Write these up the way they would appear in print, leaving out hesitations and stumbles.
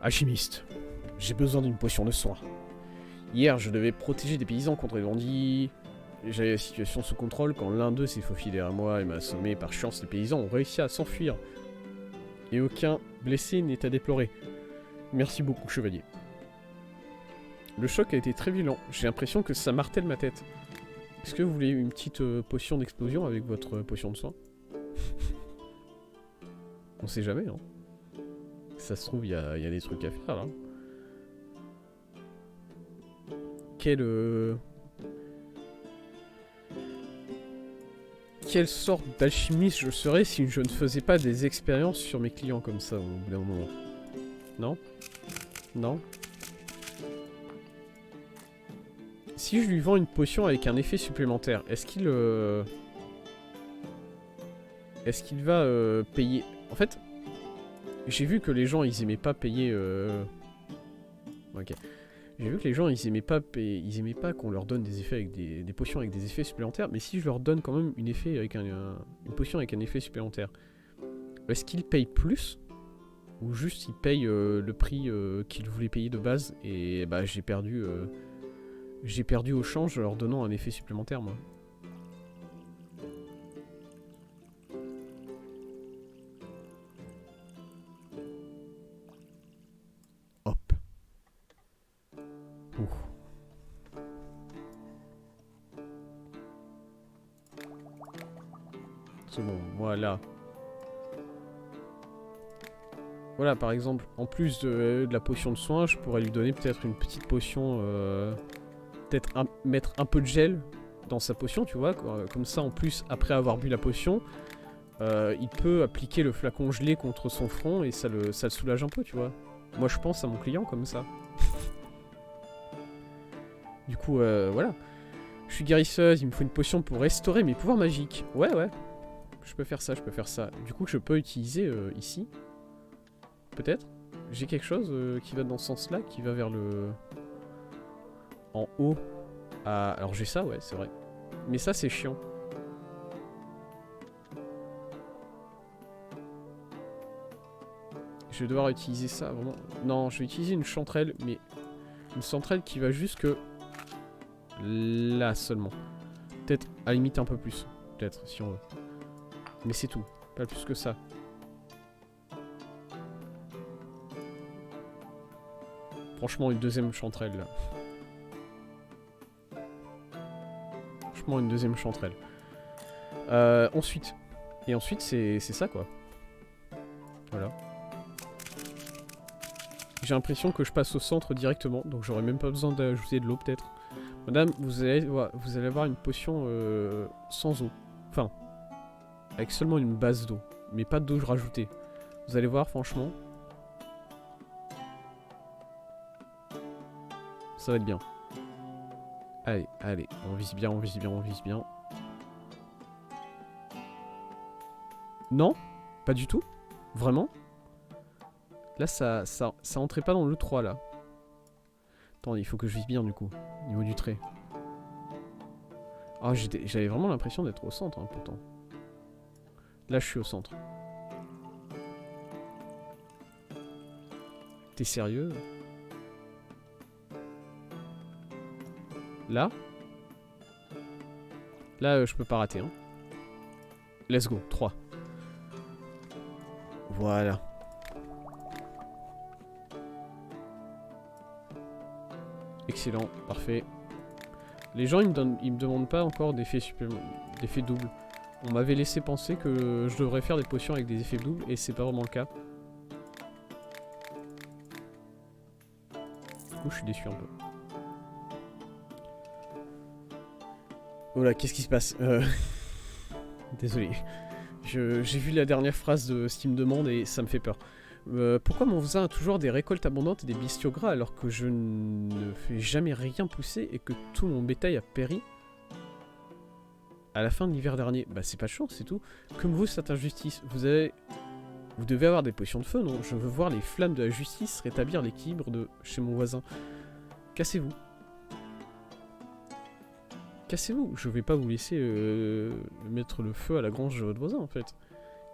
Alchimiste, j'ai besoin d'une potion de soin. Hier, je devais protéger des paysans contre les bandits. J'avais la situation sous contrôle quand l'un d'eux s'est faufilé derrière moi et m'a assommé. Par chance, les paysans ont réussi à s'enfuir. Et aucun blessé n'est à déplorer. Merci beaucoup, chevalier. Le choc a été très violent. J'ai l'impression que ça martèle ma tête. Est-ce que vous voulez une petite potion d'explosion avec votre potion de soin? On sait jamais, hein. Ça se trouve, il y a des trucs à faire, là. Quelle sorte d'alchimiste je serais si je ne faisais pas des expériences sur mes clients comme ça au bout d'un moment? Non? Non? Si je lui vends une potion avec un effet supplémentaire, est-ce qu'il va payer? En fait, j'ai vu que les gens ils aimaient pas payer. Ok. J'ai vu que les gens ils aimaient pas qu'on leur donne des effets avec des potions avec des effets supplémentaires, mais si je leur donne quand même une potion avec un effet supplémentaire, est-ce qu'ils payent plus ou juste ils payent le prix qu'ils voulaient payer de base et bah j'ai perdu au change en leur donnant un effet supplémentaire moi. Hop. Ouh. C'est bon, voilà. Voilà, par exemple, en plus de la potion de soin, je pourrais lui donner peut-être une petite potion, mettre un peu de gel dans sa potion, tu vois, comme ça, en plus, après avoir bu la potion, il peut appliquer le flacon gelé contre son front et ça le soulage un peu, tu vois. Moi, je pense à mon client comme ça. Du coup, voilà. Je suis guérisseuse, il me faut une potion pour restaurer mes pouvoirs magiques. Ouais, ouais. Je peux faire ça, je peux faire ça. Du coup, je peux utiliser ici. Peut-être. J'ai quelque chose qui va dans ce sens-là, qui va vers le... En haut. Alors j'ai ça, ouais, c'est vrai. Mais ça, c'est chiant. Je vais devoir utiliser ça, vraiment. Non, je vais utiliser une chanterelle, mais... Une chanterelle qui va jusque... Là seulement. Peut-être à la limite un peu plus. Peut-être, si on veut. Mais c'est tout. Pas plus que ça. Franchement, une deuxième chanterelle, là. Franchement, une deuxième chanterelle. Ensuite. Et ensuite, c'est ça, quoi. Voilà. J'ai l'impression que je passe au centre directement, donc j'aurais même pas besoin d'ajouter de l'eau, peut-être. Madame, vous allez avoir une potion sans eau. Enfin, avec seulement une base d'eau. Mais pas d'eau rajoutée. Vous allez voir, franchement. Ça va être bien. Allez, allez. On vise bien, on vise bien, on vise bien. Non? Pas du tout? Vraiment? Là, ça entrait pas dans le 3, là. Attends, il faut que je vise bien, du coup. Au niveau du trait. Ah, j'avais vraiment l'impression d'être au centre, hein, pourtant. Là, je suis au centre. T'es sérieux? Là? Là, je peux pas rater, hein. Let's go, 3. Voilà. Excellent, parfait. Les gens, ils me demandent pas encore d'effets doubles. On m'avait laissé penser que je devrais faire des potions avec des effets doubles, et c'est pas vraiment le cas. Du coup, je suis déçu un peu. Oh là, qu'est-ce qui se passe? Désolé. J'ai vu la dernière phrase de ce qu'il me demande et ça me fait peur. Pourquoi mon voisin a toujours des récoltes abondantes et des bestiaux gras alors que je ne fais jamais rien pousser et que tout mon bétail a péri à la fin de l'hiver dernier? Bah c'est pas de chance, c'est tout. Comme vous, cette injustice, vous devez avoir des potions de feu, non? Je veux voir les flammes de la justice rétablir l'équilibre de chez mon voisin. Cassez-vous. Cassez-vous, je vais pas vous laisser mettre le feu à la grange de votre voisin en fait.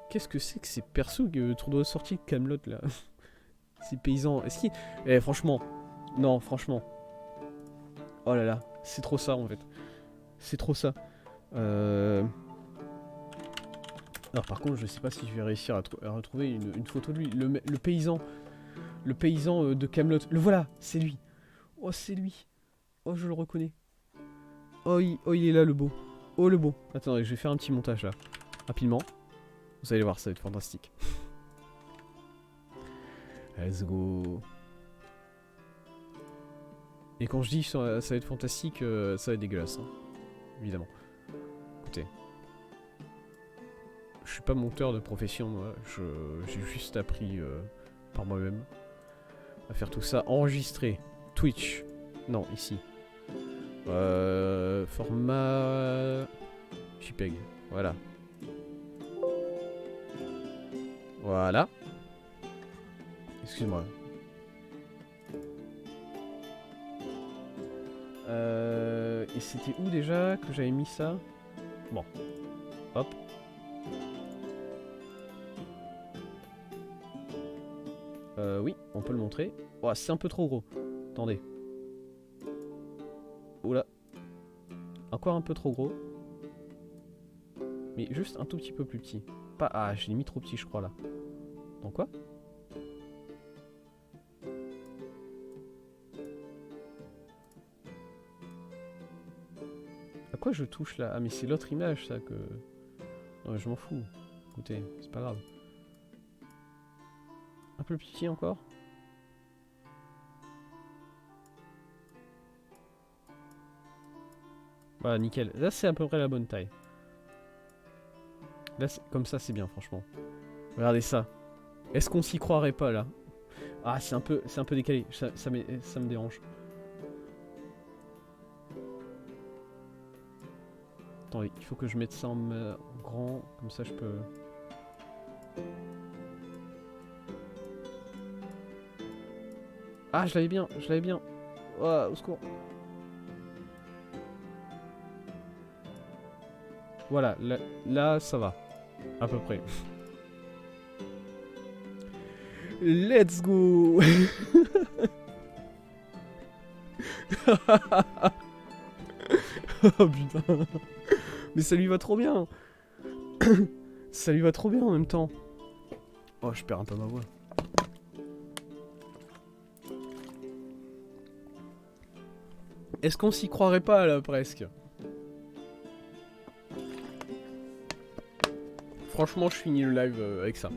Qu'est-ce que c'est que ces persos tour de sortie de Camelot là? Ces paysans, est-ce qu'ils... Eh, franchement. Non, franchement. Oh là là, c'est trop ça, en fait. C'est trop ça. Alors, par contre, je sais pas si je vais réussir à retrouver une photo de lui. Le paysan. Le paysan de Camelot. Le voilà, c'est lui. Oh, c'est lui. Oh, je le reconnais. Oh, il est là, le beau. Oh, le beau. Attendez, je vais faire un petit montage, là. Rapidement. Vous allez voir, ça va être fantastique. Let's go. Et quand je dis ça va être fantastique, ça va être dégueulasse. Hein. Évidemment. Écoutez. Je suis pas monteur de profession, moi. J'ai juste appris par moi-même à faire tout ça. Enregistrer. Twitch. Non, ici. Format... JPEG. Voilà. Voilà. Excuse-moi. Et c'était où déjà que j'avais mis ça? Bon. Hop. Oui, on peut le montrer. Oh, c'est un peu trop gros. Attendez. Oula. Encore un peu trop gros. Mais juste un tout petit peu plus petit. Pas... Ah, je l'ai mis trop petit, je crois, là. Dans quoi? À quoi je touche, là? Ah, mais c'est l'autre image, ça, que... Non, je m'en fous. Écoutez, c'est pas grave. Un peu plus petit encore. Voilà, nickel. Là, c'est à peu près la bonne taille. Là, comme ça, c'est bien, franchement. Regardez ça. Est-ce qu'on s'y croirait pas, là? Ah, c'est un peu décalé. Ça me dérange. Attendez, il faut que je mette ça en grand. Comme ça, je peux... Ah, je l'avais bien, je l'avais bien. Oh, au secours. Voilà, là, ça va. À peu près. Let's go. Oh putain. Mais ça lui va trop bien. Ça lui va trop bien en même temps. Oh, je perds un peu ma voix. Est-ce qu'on s'y croirait pas là, presque? Franchement, je finis le live avec ça.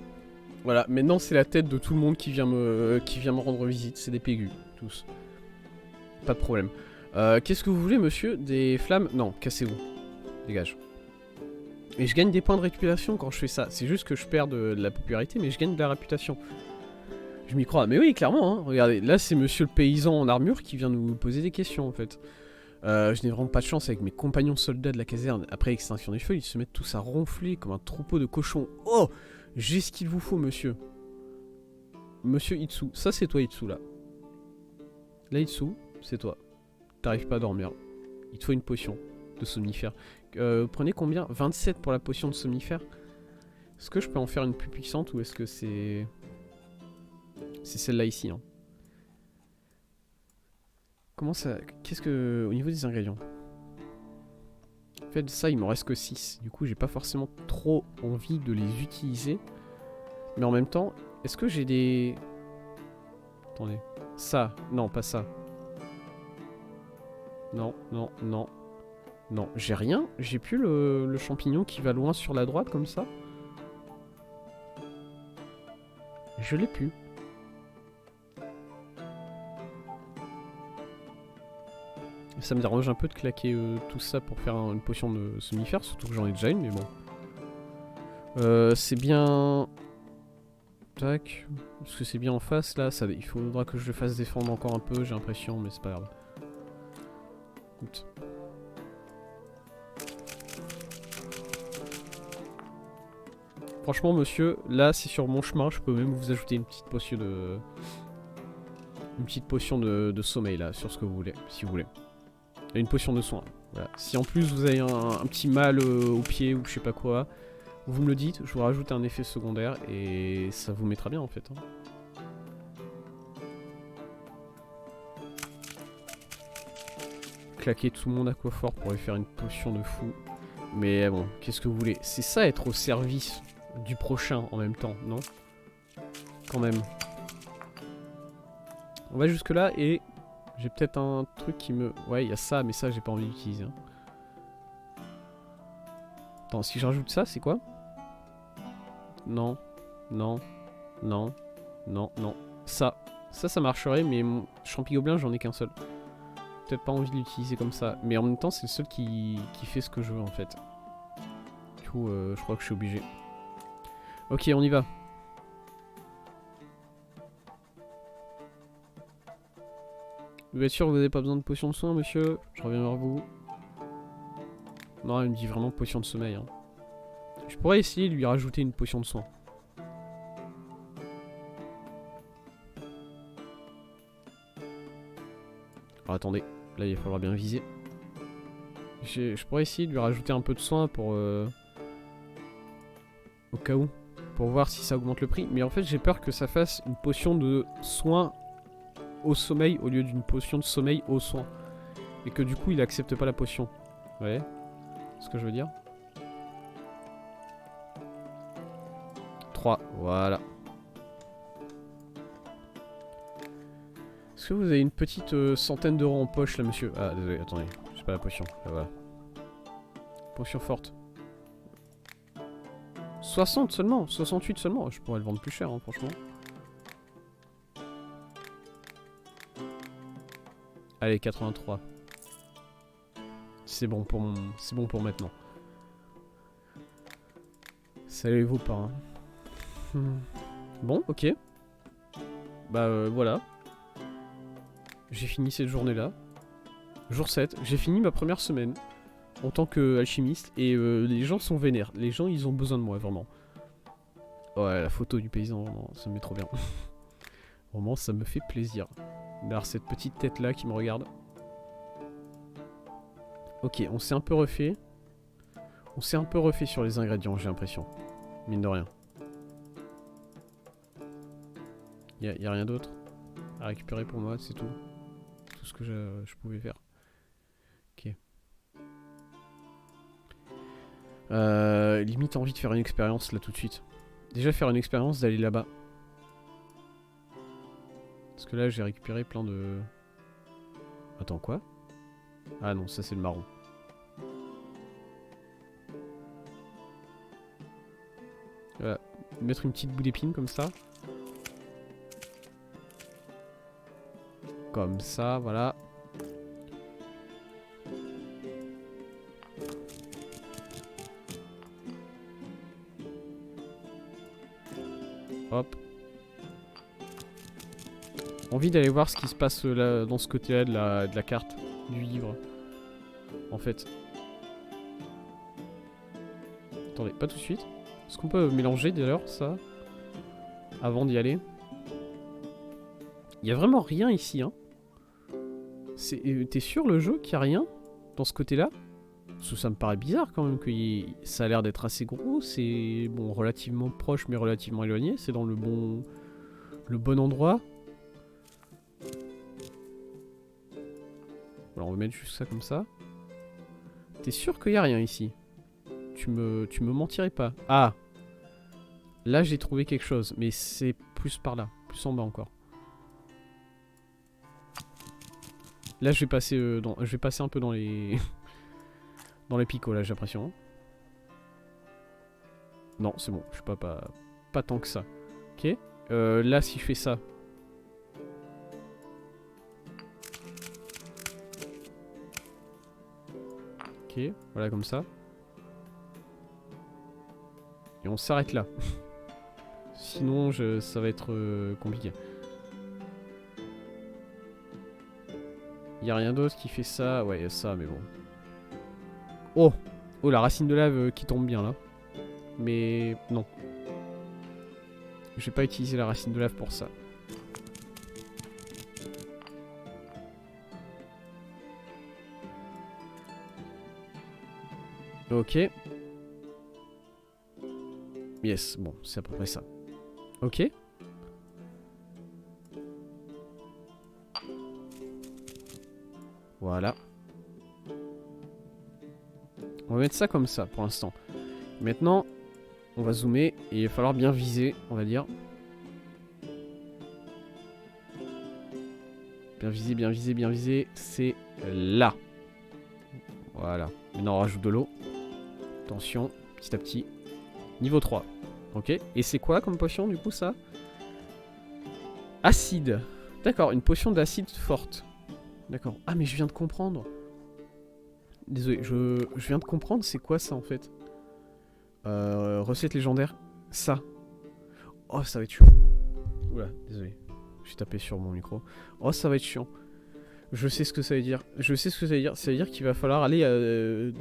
Voilà, maintenant c'est la tête de tout le monde qui vient me rendre visite. C'est des pégus, tous. Pas de problème. Qu'est-ce que vous voulez, monsieur? Des flammes? Non, cassez-vous. Dégage. Et je gagne des points de récupération quand je fais ça. C'est juste que je perds de la popularité, mais je gagne de la réputation. Je m'y crois. Mais oui, clairement, hein. Regardez, là c'est monsieur le paysan en armure qui vient nous poser des questions, en fait. Je n'ai vraiment pas de chance avec mes compagnons soldats de la caserne. Après l'extinction des feux, ils se mettent tous à ronfler comme un troupeau de cochons. Oh! J'ai ce qu'il vous faut, monsieur. Monsieur Itsu. Ça, c'est toi, Itsu, là. Là, Itsu, c'est toi. T'arrives pas à dormir. Il te faut une potion de somnifère. Prenez combien? 27 pour la potion de somnifère. Est-ce que je peux en faire une plus puissante ou est-ce que c'est... C'est celle-là ici, hein. Comment ça... Qu'est-ce que... Au niveau des ingrédients. En fait, ça, il m'en reste que 6. Du coup, j'ai pas forcément trop envie de les utiliser. Mais en même temps, est-ce que j'ai des... Attendez. Ça. Non, pas ça. Non, non, non. Non, j'ai rien. J'ai plus le champignon qui va loin sur la droite, comme ça. Je l'ai plus. Ça me dérange un peu de claquer tout ça pour faire une potion de somnifère, surtout que j'en ai déjà une, mais bon. C'est bien... Tac. Est-ce que c'est bien en face, là? Ça, il faudra que je le fasse défendre encore un peu, j'ai l'impression, mais c'est pas grave. Écoute. Franchement, monsieur, là, c'est sur mon chemin, je peux même vous ajouter une petite potion de... Une petite potion de sommeil, là, sur ce que vous voulez, si vous voulez. Et une potion de soin. Voilà. Si en plus vous avez un petit mal au pied ou je sais pas quoi, vous me le dites, je vous rajoute un effet secondaire et ça vous mettra bien en fait. Hein. claquer tout mon aquafort pour lui faire une potion de fou. Mais bon, qu'est-ce que vous voulez? C'est ça être au service du prochain en même temps, non? Quand même. On va jusque là et j'ai peut-être un truc qui me... Ouais, il y a ça, mais ça j'ai pas envie d'utiliser. Hein. Attends, si je rajoute ça, c'est quoi? Non, non, non, non, non. Ça marcherait, mais mon champi-gobelin, j'en ai qu'un seul. Peut-être pas envie de l'utiliser comme ça. Mais en même temps, c'est le seul qui fait ce que je veux, en fait. Du coup, je crois que je suis obligé. Ok, on y va. Vous êtes sûr que vous n'avez pas besoin de potion de soin, monsieur? Je reviens vers vous. Non, il me dit vraiment potion de sommeil. Hein. Je pourrais essayer de lui rajouter une potion de soin. Alors attendez, là il va falloir bien viser. Je pourrais essayer de lui rajouter un peu de soin pour... au cas où. Pour voir si ça augmente le prix. Mais en fait j'ai peur que ça fasse une potion de soin au sommeil au lieu d'une potion de sommeil au soin. Et que du coup il accepte pas la potion. Vous voyez ce que je veux dire? 3, voilà. Est-ce que vous avez une petite centaine d'euros en poche là, monsieur? Ah, désolé, attendez, j'ai pas la potion. Là, voilà. Potion forte. 60 seulement, 68 seulement. Je pourrais le vendre plus cher, hein, franchement. Allez, 83. C'est bon pour c'est bon pour maintenant. Ça les vaut pas. Hein. Bon, ok. Bah voilà. J'ai fini cette journée-là. Jour 7. J'ai fini ma première semaine en tant qu'alchimiste. Et les gens sont vénères. Les gens, ils ont besoin de moi, vraiment. Ouais, la photo du paysan, vraiment, ça me met trop bien. Vraiment, ça me fait plaisir d'avoir cette petite tête-là qui me regarde. Ok, on s'est un peu refait. On s'est un peu refait sur les ingrédients, j'ai l'impression. Mine de rien. Y a rien d'autre à récupérer pour moi, c'est tout. Tout ce que je pouvais faire. Ok. Limite envie de faire une expérience là tout de suite. Déjà faire une expérience d'aller là-bas. Parce que là j'ai récupéré plein de... Attends, quoi? Ah non, ça c'est le marron. Voilà. Mettre une petite boule d'épine comme ça. Comme ça, voilà. Hop. Envie d'aller voir ce qui se passe là, dans ce côté-là de la carte, du livre. En fait. Attendez, pas tout de suite. Est-ce qu'on peut mélanger d'ailleurs ça? Avant d'y aller. Il y a vraiment rien ici, hein. T'es sûr le jeu qu'il n'y a rien dans ce côté-là? Parce que ça me paraît bizarre quand même que ça a l'air d'être assez gros. C'est bon, relativement proche mais relativement éloigné. C'est dans le bon endroit. Alors on va mettre juste ça comme ça. T'es sûr qu'il n'y a rien ici? Tu me mentirais pas. Ah! Là j'ai trouvé quelque chose, mais c'est plus par là, plus en bas encore. Là je vais passer un peu dans les dans les picots là, j'ai l'impression. Non, c'est bon, je suis pas tant que ça. Ok. Là si je fais ça. Ok, voilà comme ça. Et on s'arrête là. Sinon ça va être compliqué. Y a rien d'autre qui fait ça. Ouais, y a ça, mais bon. Oh! Oh, la racine de lave qui tombe bien là. Mais non. Je vais pas utiliser la racine de lave pour ça. Ok. Yes, bon, c'est à peu près ça. Ok. Voilà. On va mettre ça comme ça pour l'instant. Maintenant, on va zoomer et il va falloir bien viser, on va dire. Bien viser, bien viser, bien viser. C'est là. Voilà. Maintenant, on rajoute de l'eau. Attention, petit à petit. Niveau 3. Ok. Et c'est quoi comme potion, du coup, ça? Acide. D'accord, une potion d'acide forte. D'accord. Ah, mais je viens de comprendre. Désolé, je viens de comprendre c'est quoi ça, en fait. Recette légendaire. Ça. Oh, ça va être chiant. Oula, désolé. J'ai tapé sur mon micro. Oh, ça va être chiant. Je sais ce que ça veut dire. Je sais ce que ça veut dire. Ça veut dire qu'il va falloir aller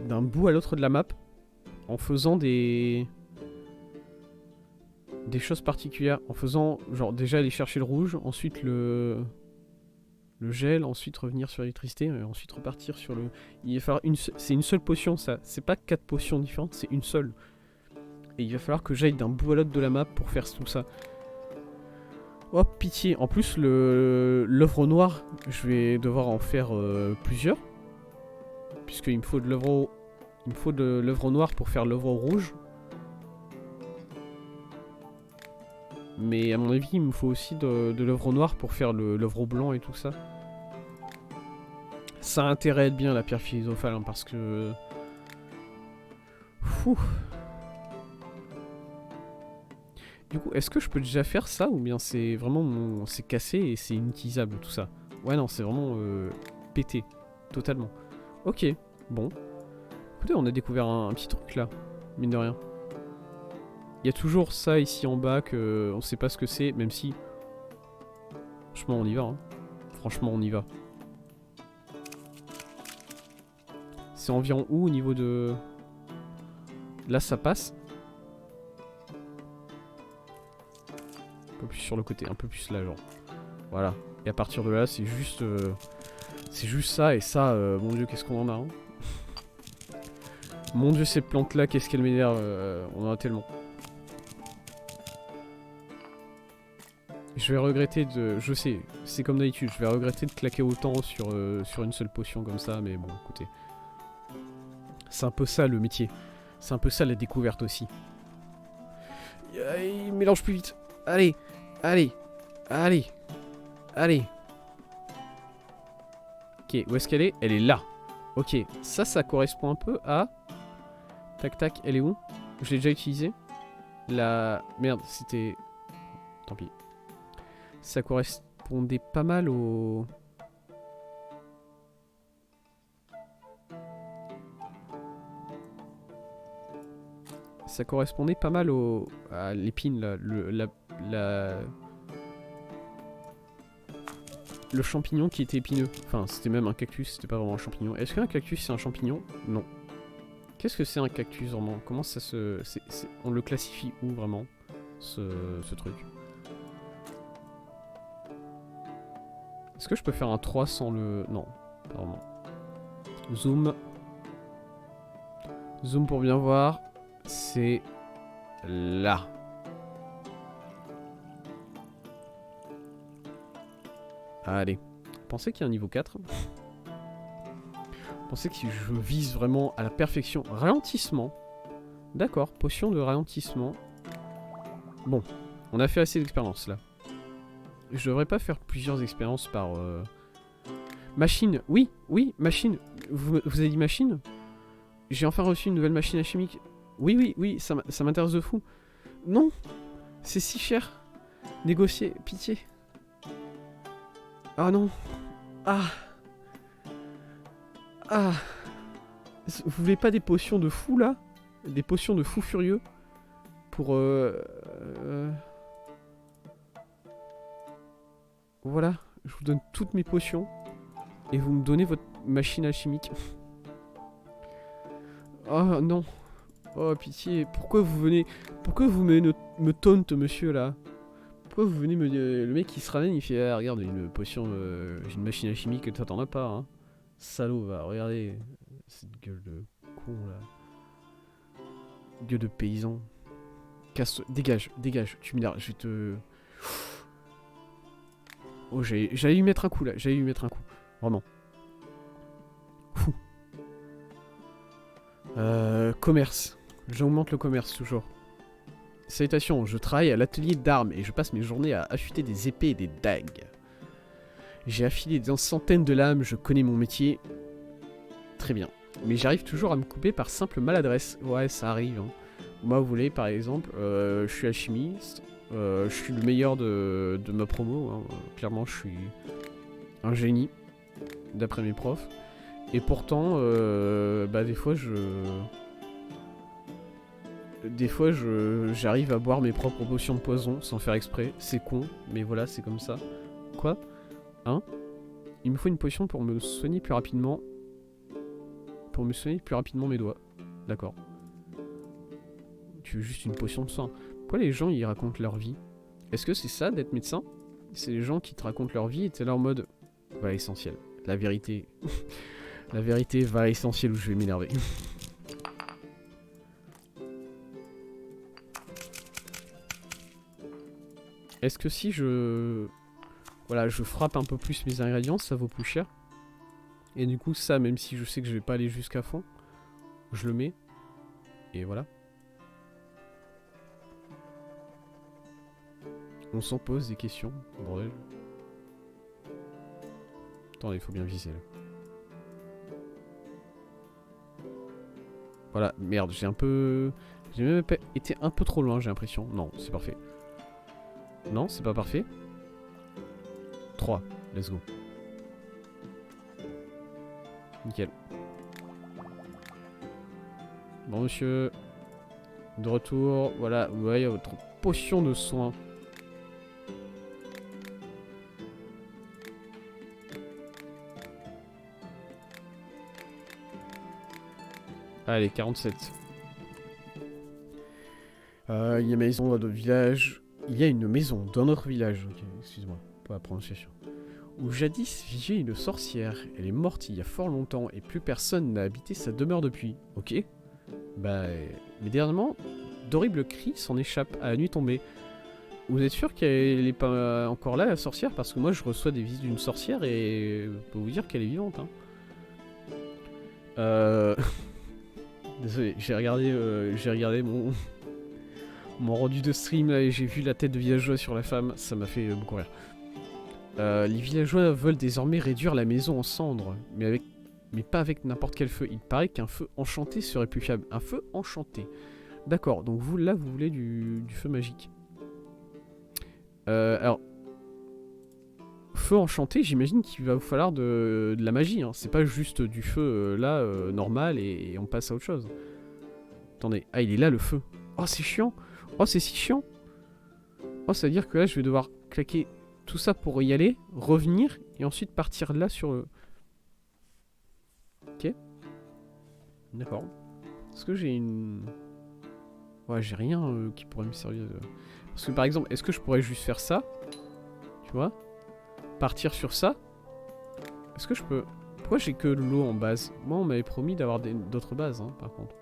d'un bout à l'autre de la map en faisant des choses particulières. En faisant, genre, déjà aller chercher le rouge, ensuite le gel, ensuite revenir sur l'électricité, et ensuite repartir sur le... Il va falloir c'est une seule potion, ça. C'est pas 4 potions différentes, c'est une seule. Et il va falloir que j'aille d'un bout à l'autre de la map pour faire tout ça. Oh, pitié. En plus, l'œuvre noire, je vais devoir en faire plusieurs. Puisqu'il me faut de l'œuvre... Il me faut de l'œuvre noire pour faire l'œuvre rouge. Mais à mon avis, il me faut aussi de l'œuvre noire pour faire l'œuvre blanc et tout ça. Ça a intérêt à être bien la pierre philosophale, hein, parce que... Fou. Du coup, est-ce que je peux déjà faire ça ou bien c'est vraiment c'est cassé et c'est inutilisable tout ça? Ouais, non, c'est vraiment pété. Totalement. Ok, bon. Écoutez, on a découvert un petit truc là, mine de rien. Il y a toujours ça ici en bas que on sait pas ce que c'est, même si... Franchement, on y va. Hein. Franchement, on y va. C'est environ où au niveau de... Là, ça passe. Un peu plus sur le côté, un peu plus là, genre. Voilà. Et à partir de là, c'est juste ça, et ça, mon dieu, qu'est-ce qu'on en a, hein. Mon dieu, ces plantes-là, qu'est-ce qu'elles m'énervent, on en a tellement. Je vais regretter de... Je sais, c'est comme d'habitude, je vais regretter de claquer autant sur une seule potion comme ça, mais bon, écoutez. C'est un peu ça, le métier. C'est un peu ça, la découverte aussi. Il mélange plus vite. Allez, allez, allez, allez. Ok, où est-ce qu'elle est? Elle est là. Ok, ça correspond un peu à... Tac, tac, elle est où? Je l'ai déjà utilisée. La... Merde, c'était... Tant pis. Ça correspondait pas mal au... Ça correspondait pas mal au... à l'épine, là. Le champignon qui était épineux. Enfin, c'était même un cactus, c'était pas vraiment un champignon. Est-ce qu'un cactus c'est un champignon? Non. Qu'est-ce que c'est un cactus vraiment? Comment ça se... On le classifie où vraiment? Ce truc. Est-ce que je peux faire un 3 sans le... Non, pas vraiment. Zoom. Zoom pour bien voir. C'est... là. Allez. Pensez qu'il y a un niveau 4. Pensez que je vise vraiment à la perfection. Ralentissement. D'accord, potion de ralentissement. Bon, on a fait assez d'expériences là. Je devrais pas faire plusieurs expériences par... Machine, oui, oui, machine. Vous avez dit machine? J'ai enfin reçu une nouvelle machine alchimique. Oui, oui, oui, ça m'intéresse de fou. Non, c'est si cher. Négocier, pitié. Ah non. Ah. Ah. Vous voulez pas des potions de fou là? Des potions de fou furieux? Pour Voilà, je vous donne toutes mes potions. Et vous me donnez votre machine alchimique. Oh non. Oh pitié, pourquoi vous venez... Pourquoi vous me taunt, monsieur, là? Pourquoi vous venez me... Le mec, il se ramène, il fait... Ah, regarde, une potion... J'ai une machine alchimique, toi t'en as pas, hein. Salaud, va, regardez. Cette gueule de con, là. Gueule de paysan. Casse... Dégage, dégage, tu m'énerves, je vais te... Oh, j'allais lui mettre un coup, là. J'allais lui mettre un coup. Vraiment. Fou. Commerce. J'augmente le commerce toujours. Salutations, je travaille à l'atelier d'armes et je passe mes journées à affûter des épées et des dagues. J'ai affilé des centaines de lames, je connais mon métier. Très bien. Mais j'arrive toujours à me couper par simple maladresse. Ouais, ça arrive. Hein. Moi, vous voulez, par exemple, je suis alchimiste. Je suis le meilleur de ma promo. Hein. Clairement, je suis un génie, d'après mes profs. Et pourtant, des fois, j'arrive à boire mes propres potions de poison sans faire exprès. C'est con, mais voilà, c'est comme ça. Quoi ? Hein ? Il me faut une potion pour me soigner plus rapidement. Pour me soigner plus rapidement mes doigts. D'accord. Tu veux juste une potion de soin. Pourquoi les gens ils racontent leur vie? Est-ce que c'est ça d'être médecin? C'est les gens qui te racontent leur vie et t'es là en mode... Va essentiel. La vérité... La vérité va essentiel où je vais m'énerver. Est-ce que si je... Voilà, je frappe un peu plus mes ingrédients, ça vaut plus cher. Et du coup, ça, même si je sais que je vais pas aller jusqu'à fond, je le mets. Et voilà. On s'en pose des questions, bordel. Attendez, il faut bien viser là. Voilà, merde, j'ai un peu... J'ai même été un peu trop loin, j'ai l'impression. Non, c'est parfait. Non, c'est pas parfait. 3, let's go. Nickel. Bon monsieur, de retour, voilà, vous voyez votre potion de soin. Allez, 47. Il y a une maison dans notre village. Il y a une maison dans notre village. Ok, excuse-moi, pas la prononciation. Où jadis vivait une sorcière. Elle est morte il y a fort longtemps et plus personne n'a habité sa demeure depuis. Ok. Bah, mais dernièrement, d'horribles cris s'en échappent à la nuit tombée. Vous êtes sûr qu'elle est pas encore là, la sorcière? Parce que moi, je reçois des visites d'une sorcière et je peux vous dire qu'elle est vivante. Hein. Désolé, j'ai regardé mon rendu de stream là, et j'ai vu la tête de villageois sur la femme. Ça m'a fait beaucoup rire. Les villageois veulent désormais réduire la maison en cendres, mais pas avec n'importe quel feu. Il paraît qu'un feu enchanté serait plus fiable. Un feu enchanté. D'accord, donc vous, là, vous voulez du feu magique. Alors... Feu enchanté, j'imagine qu'il va vous falloir de la magie. Hein. C'est pas juste du feu, normal, et on passe à autre chose. Attendez, ah, il est là, le feu. Oh, c'est chiant. Oh, c'est si chiant. Oh, ça veut dire que là, je vais devoir claquer tout ça pour y aller, revenir, et ensuite partir là sur le... Ok. D'accord. Est-ce que j'ai une... Ouais, j'ai rien qui pourrait me servir de... Parce que par exemple, est-ce que je pourrais juste faire ça? Tu vois? Partir sur ça? Est-ce que je peux... Pourquoi j'ai que de l'eau en base? Moi, on m'avait promis d'avoir d'autres bases, hein, par contre.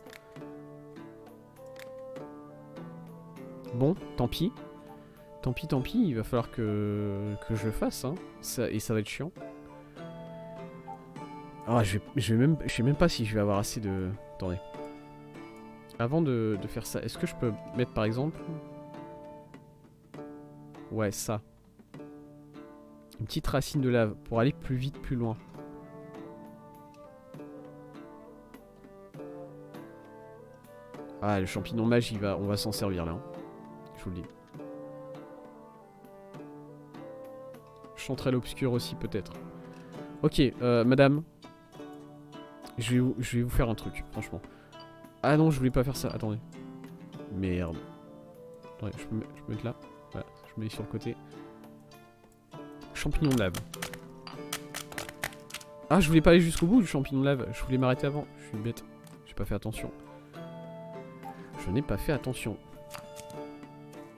Bon, tant pis. Tant pis, il va falloir que je le fasse, hein. Et ça va être chiant. Ah, je sais même pas si je vais avoir assez de... Attendez. Avant de faire ça, est-ce que je peux mettre par exemple... Ouais, ça. Une petite racine de lave pour aller plus vite, plus loin. Ah, le champignon mage, on va s'en servir là. Hein. Je vous le dis. Chanterelle obscure aussi, peut-être. Ok, madame. Je vais vous faire un truc, franchement. Ah non, je voulais pas faire ça. Attendez. Merde. Attendez, je peux mettre là. Voilà, je mets sur le côté. Champignon de lave. Ah, je voulais pas aller jusqu'au bout du champignon de lave. Je voulais m'arrêter avant. Je suis bête. J'ai pas fait attention. Je n'ai pas fait attention.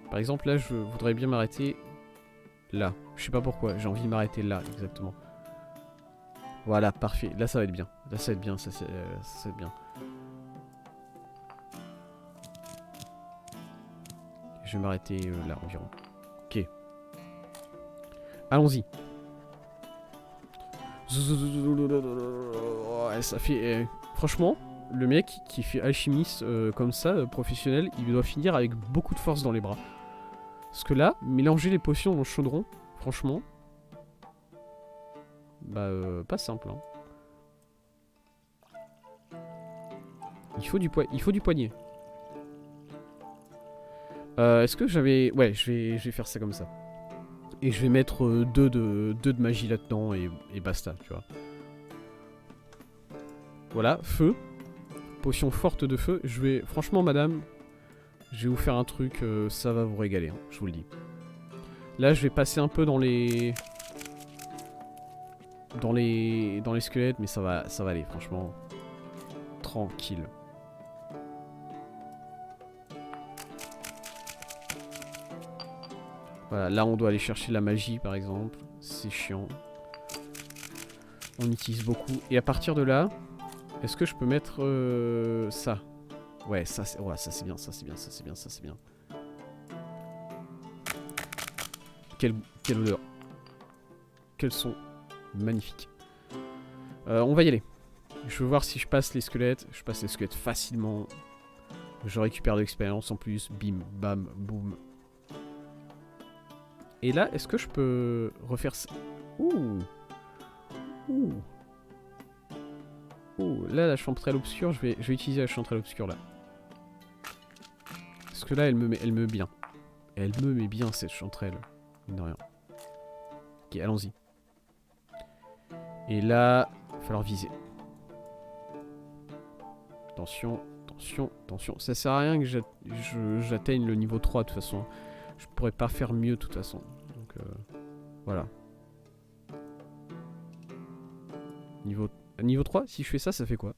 Par exemple, là, je voudrais bien m'arrêter là. Je sais pas pourquoi. J'ai envie de m'arrêter là, exactement. Voilà, parfait. Là, ça va être bien. Là, ça va être bien. Ça va être bien. Je vais m'arrêter là, environ. Ok. Allons-y. Ouais, ça fait... franchement, le mec qui fait alchimiste comme ça, professionnel, il doit finir avec beaucoup de force dans les bras. Parce que là, mélanger les potions dans le chaudron, franchement, bah pas simple. Hein. Il faut du poignet. Est-ce que j'avais... Ouais, je vais faire ça comme ça. Et je vais mettre deux de magie là-dedans et basta, tu vois. Voilà, feu. Potion forte de feu. Je vais... Franchement, madame, je vais vous faire un truc, ça va vous régaler, hein, je vous le dis. Là, je vais passer un peu dans les... Dans les squelettes, mais ça va aller, franchement. Tranquille. Voilà, là on doit aller chercher la magie par exemple. C'est chiant. On utilise beaucoup. Et à partir de là, est-ce que je peux mettre ça? Ouais, ça c'est bien, ça c'est bien, ça c'est bien, ça c'est bien. Quelle odeur. Quel son magnifique. On va y aller. Je veux voir si je passe les squelettes. Je passe les squelettes facilement. Je récupère de l'expérience en plus. Bim, bam, boum. Et là, est-ce que je peux refaire ça? Ouh. Ouh. Ouh. Là, la chanterelle obscure, je vais utiliser la chanterelle obscure là. Parce que là, elle me met bien. Elle me met bien cette chanterelle. Mine de rien. Ok, allons-y. Et là, il va falloir viser. Attention, attention, attention. Ça sert à rien que j'atteigne le niveau 3 de toute façon. Je pourrais pas faire mieux de toute façon. Donc voilà. Niveau 3, si je fais ça, ça fait quoi?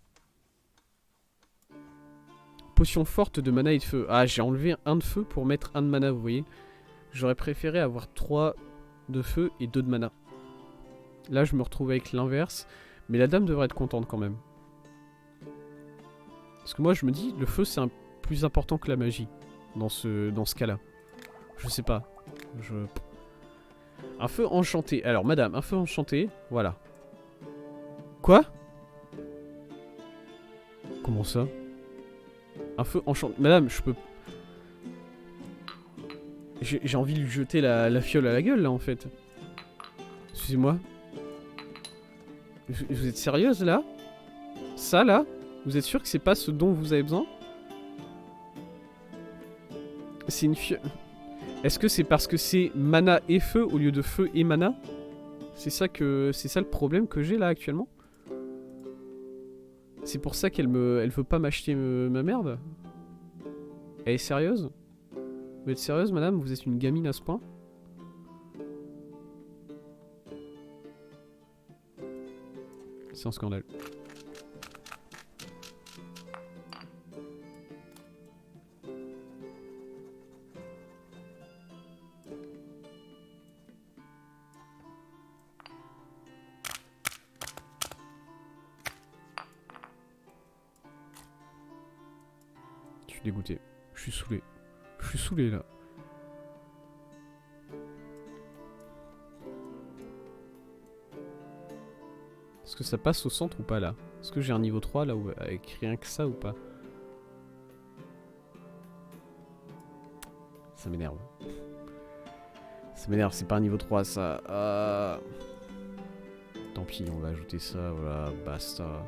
Potion forte de mana et de feu. Ah, j'ai enlevé un de feu pour mettre un de mana, vous voyez. J'aurais préféré avoir 3 de feu et 2 de mana. Là, je me retrouve avec l'inverse. Mais la dame devrait être contente quand même. Parce que moi, je me dis, le feu, c'est plus important que la magie. Dans ce cas-là. Je sais pas. Un feu enchanté. Alors, madame, un feu enchanté. Voilà. Quoi? Comment ça? Un feu enchanté. Madame, je peux... J'ai envie de lui jeter la fiole à la gueule, là, en fait. Excusez-moi. Vous êtes sérieuse, là? Ça, là? Vous êtes sûr que c'est pas ce dont vous avez besoin? C'est une fiole... Est-ce que c'est parce que c'est mana et feu au lieu de feu et mana? C'est ça le problème que j'ai là actuellement? C'est pour ça elle veut pas m'acheter ma merde? Elle est sérieuse? Vous êtes sérieuse, madame? Vous êtes une gamine à ce point? C'est un scandale. Je suis dégoûté. Je suis saoulé. Je suis saoulé là. Est-ce que ça passe au centre ou pas là? Est-ce que j'ai un niveau 3 là avec rien que ça ou pas? Ça m'énerve. Ça m'énerve, c'est pas un niveau 3 ça. Tant pis, on va ajouter ça, voilà, basta.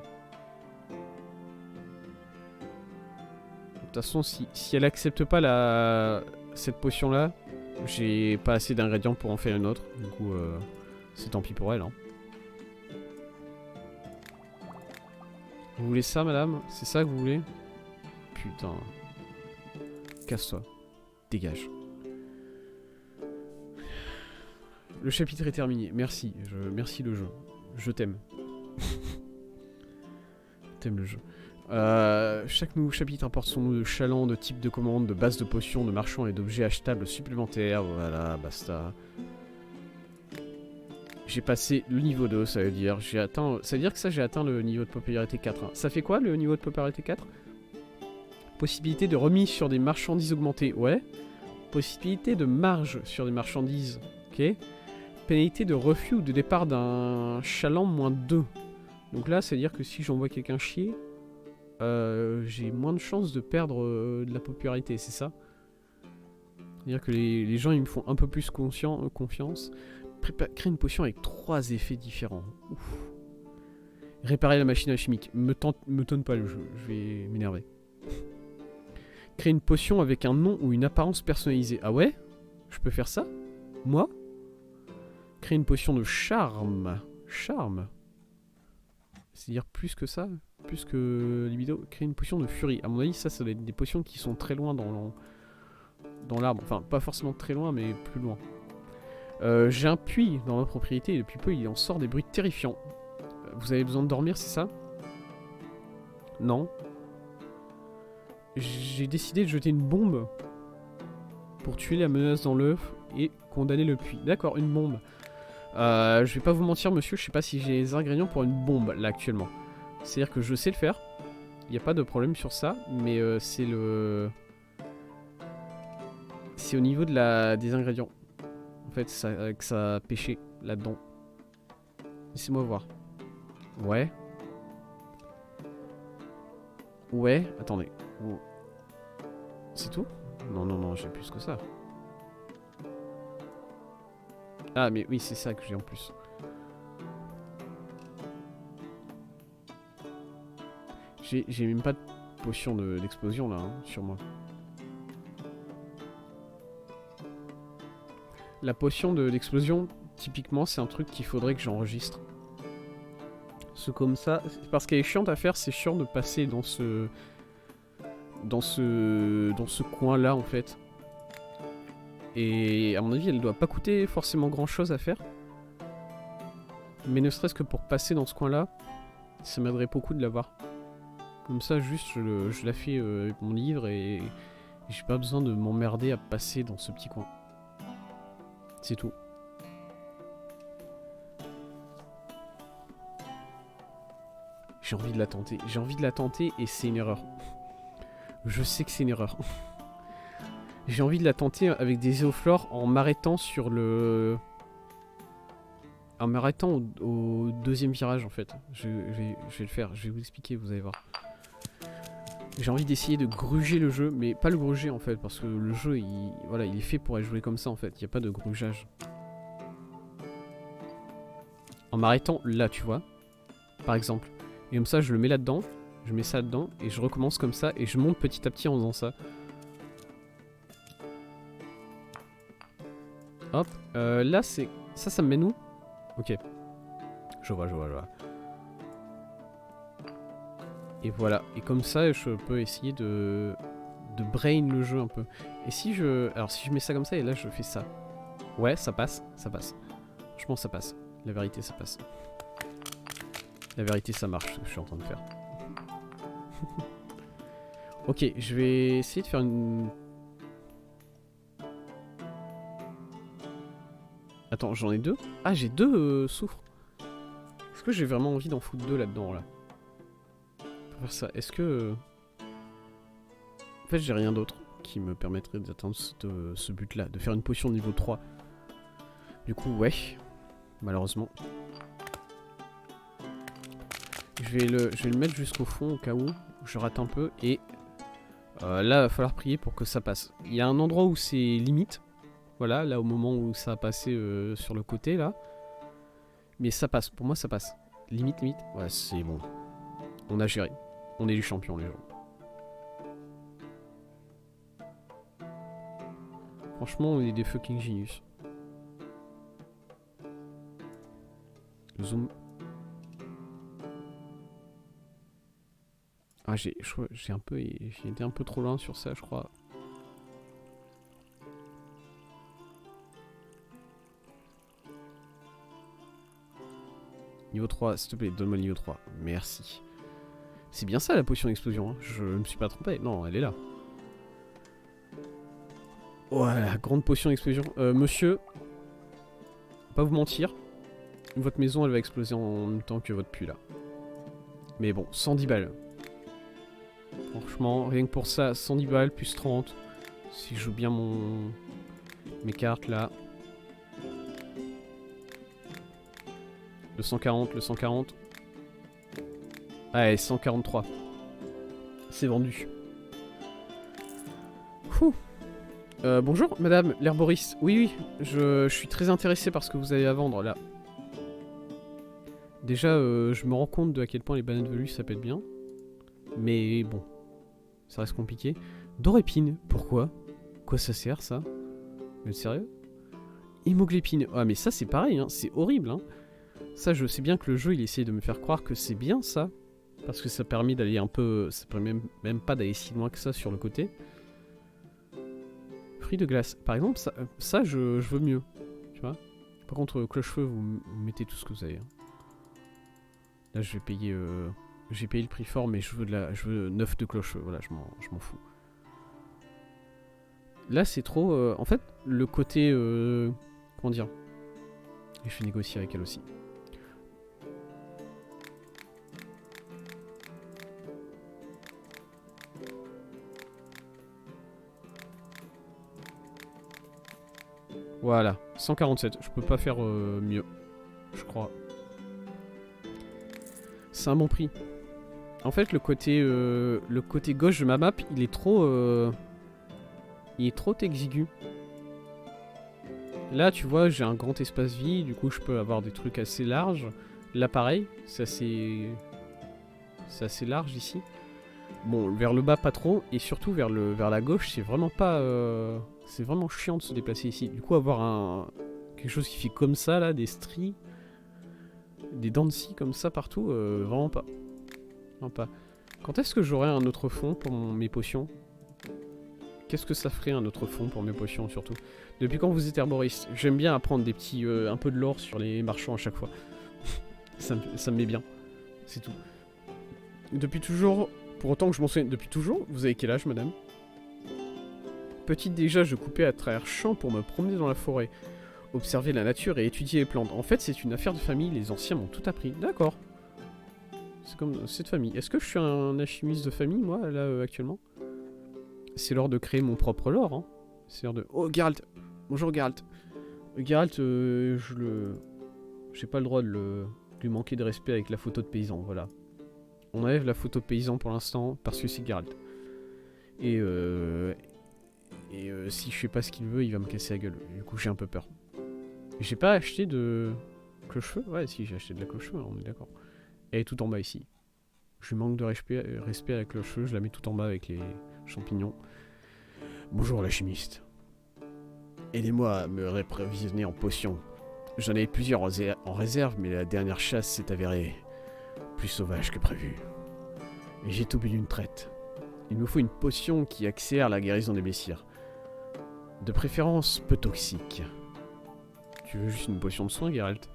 De toute façon, si elle accepte pas cette potion là, j'ai pas assez d'ingrédients pour en faire une autre. Du coup, c'est tant pis pour elle. Hein. Vous voulez ça, madame? C'est ça que vous voulez? Putain. Casse-toi. Dégage. Le chapitre est terminé. Merci. Merci le jeu. Je t'aime. T'aimes le jeu. Chaque nouveau chapitre apporte son lot de chalands, de types de commandes, de bases de potions, de marchands et d'objets achetables supplémentaires. Voilà, basta. J'ai passé le niveau 2, ça veut dire. Ça veut dire que ça, j'ai atteint le niveau de popularité 4. Hein. Ça fait quoi le niveau de popularité 4? Possibilité de remise sur des marchandises augmentées. Ouais. Possibilité de marge sur des marchandises. Ok. Pénalité de refus ou de départ d'un chaland -2. Donc là, ça veut dire que si j'envoie quelqu'un chier... j'ai moins de chances de perdre de la popularité, c'est ça? C'est-à-dire que les gens ils me font un peu plus confiance. Créer une potion avec 3 effets différents. Ouf. Réparer la machine alchimique. Me tonne pas le jeu, je vais m'énerver. Créer une potion avec un nom ou une apparence personnalisée. Ah ouais? Je peux faire ça? Moi? Créer une potion de charme. Charme? C'est-à-dire plus que ça? Plus que libido? Créer une potion de furie. À mon avis, ça doit être des potions qui sont très loin dans l'arbre. Enfin, pas forcément très loin, mais plus loin. J'ai un puits dans ma propriété et depuis peu, il en sort des bruits terrifiants. Vous avez besoin de dormir, c'est ça? Non. J'ai décidé de jeter une bombe pour tuer la menace dans l'œuf et condamner le puits. D'accord, une bombe. Je vais pas vous mentir, monsieur, je sais pas si j'ai les ingrédients pour une bombe, là, actuellement. C'est-à-dire que je sais le faire. Il n'y a pas de problème sur ça, mais c'est le... C'est au niveau de des ingrédients. En fait, que ça a pêché là-dedans. Laissez-moi voir. Ouais. Ouais, attendez. Oh. C'est tout? Non, j'ai plus que ça. Ah, mais oui, c'est ça que j'ai en plus. J'ai même pas de potion d'explosion là, hein, sur moi. La potion d'explosion, typiquement, c'est un truc qu'il faudrait que j'enregistre. C'est comme ça. Parce qu'elle est chiante à faire, c'est chiant de passer dans ce coin là en fait. Et à mon avis elle doit pas coûter forcément grand chose à faire. Mais ne serait-ce que pour passer dans ce coin là, ça m'aiderait beaucoup de l'avoir. Comme ça juste je la fais avec mon livre et j'ai pas besoin de m'emmerder à passer dans ce petit coin. C'est tout. J'ai envie de la tenter et c'est une erreur. Je sais que c'est une erreur. J'ai envie de la tenter avec des éoflores en m'arrêtant sur le... En m'arrêtant au deuxième virage en fait. Je vais le faire, je vais vous expliquer, vous allez voir. J'ai envie d'essayer de gruger le jeu, mais pas le gruger en fait, parce que le jeu voilà, il est fait pour être joué comme ça en fait, il n'y a pas de grugeage. En m'arrêtant là, tu vois, par exemple. Et comme ça, je le mets là-dedans, je mets ça là-dedans, et je recommence comme ça, et je monte petit à petit en faisant ça. Hop, là c'est... Ça me mène où? Ok. Je vois. Et voilà, et comme ça, je peux essayer de brain le jeu un peu. Et si je... Alors si je mets ça comme ça, et là je fais ça. Ouais, ça passe. Franchement, ça passe. La vérité, ça passe. La vérité, ça marche, ce que je suis en train de faire. Ok, je vais essayer de faire une... Attends, j'en ai 2? Ah, j'ai 2 soufres. Est-ce que j'ai vraiment envie d'en foutre 2 là-dedans, là? Pour faire ça, est-ce que... En fait, j'ai rien d'autre qui me permettrait d'atteindre ce but-là, de faire une potion niveau 3. Du coup, ouais. Malheureusement. Je vais le mettre jusqu'au fond au cas où je rate un peu. Et là, il va falloir prier pour que ça passe. Il y a un endroit où c'est limite. Voilà, là au moment où ça a passé sur le côté là. Mais ça passe, pour moi ça passe. Limite. Ouais, c'est bon. On a géré. On est les champions les gens. Franchement, on est des fucking genius. Zoom. Ah, j'ai été un peu trop loin sur ça, je crois. Niveau 3, s'il te plaît, donne-moi le niveau 3. Merci. C'est bien ça la potion d'explosion, hein. Je me suis pas trompé. Non, elle est là. Voilà, grande potion d'explosion. Monsieur, pas vous mentir, votre maison elle va exploser en même temps que votre puits là. Mais bon, 110 balles. Franchement, rien que pour ça, 110 balles plus 30. Si je joue bien mes cartes là. Le 140. Allez, 143. C'est vendu. Fou. Bonjour, madame l'herboriste. Oui, je suis très intéressé par ce que vous avez à vendre, là. Déjà, je me rends compte de à quel point les bananes velues, ça pète bien. Mais bon, ça reste compliqué. Dorépine, pourquoi? Quoi ça sert, ça? Vous êtes sérieux? Hémoglépine. Ah, mais ça, c'est pareil, hein. C'est horrible, hein. Ça, je sais bien que le jeu, il essaie de me faire croire que c'est bien, ça. Parce que ça permet d'aller un peu... Ça permet même pas d'aller si loin que ça sur le côté. Fruits de glace. Par exemple, ça je veux mieux. Tu vois? Par contre, cloche-feu, vous mettez tout ce que vous avez. Hein. Là, je vais payer... J'ai payé le prix fort, mais je veux 9 de cloche-feu. Voilà, je m'en fous. Là, c'est trop... en fait, le côté... comment dire? Et je vais négocier avec elle aussi. Voilà, 147. Je peux pas faire mieux, je crois. C'est un bon prix. En fait, le côté gauche de ma map, il est trop exigu. Là, tu vois, j'ai un grand espace vide, du coup, je peux avoir des trucs assez larges. Là, pareil, c'est assez large ici. Bon, vers le bas, pas trop, et surtout vers la gauche, c'est vraiment pas... c'est vraiment chiant de se déplacer ici. Du coup, avoir quelque chose qui fait comme ça, là, des stries, des dents de scie comme ça partout, vraiment pas. Vraiment pas. Quand est-ce que j'aurai un autre fond pour mes potions? Qu'est-ce que ça ferait un autre fond pour mes potions, surtout? Depuis quand vous êtes herboriste? J'aime bien apprendre des petits... un peu de lore sur les marchands à chaque fois. ça me met bien. C'est tout. Depuis toujours... Pour autant que je m'en souvienne, depuis toujours, vous avez quel âge, madame? Petite déjà, je coupais à travers champs pour me promener dans la forêt, observer la nature et étudier les plantes. En fait, c'est une affaire de famille, les anciens m'ont tout appris. D'accord. C'est comme cette famille. Est-ce que je suis un alchimiste de famille, moi, là, actuellement? C'est l'heure de créer mon propre lore, hein. C'est l'heure de... Oh, Geralt! Bonjour, Geralt. Geralt, j'ai pas le droit de lui manquer de respect avec la photo de paysan, voilà. On enlève la photo de paysan pour l'instant, parce que c'est Geralt. Et si je sais pas ce qu'il veut, il va me casser la gueule. Du coup, j'ai un peu peur. J'ai pas acheté de cloche-feu? Ouais, si, j'ai acheté de la cloche-feu, on est d'accord. Elle est tout en bas ici. Je manque de respect à la cloche-feu, je la mets tout en bas avec les champignons. Bonjour, la chimiste. Aidez-moi à me réapprovisionner en potions. J'en ai plusieurs en réserve, mais la dernière chasse s'est avérée plus sauvage que prévu. Et j'ai tout bu d'une traite. Il me faut une potion qui accélère la guérison des blessures. De préférence peu toxique. Tu veux juste une potion de soin, Geralt?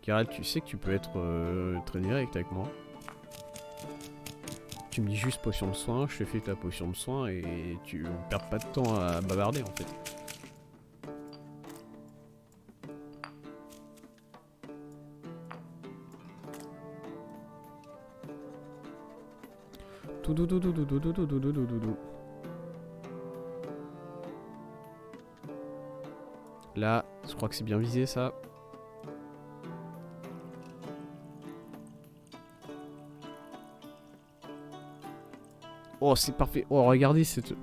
Geralt, tu sais que tu peux être très direct avec moi. Tu me dis juste potion de soin, je te fais ta potion de soin et tu perds pas de temps à bavarder en fait. Là, je crois que c'est bien visé ça. Oh, c'est parfait. Oh, regardez cette...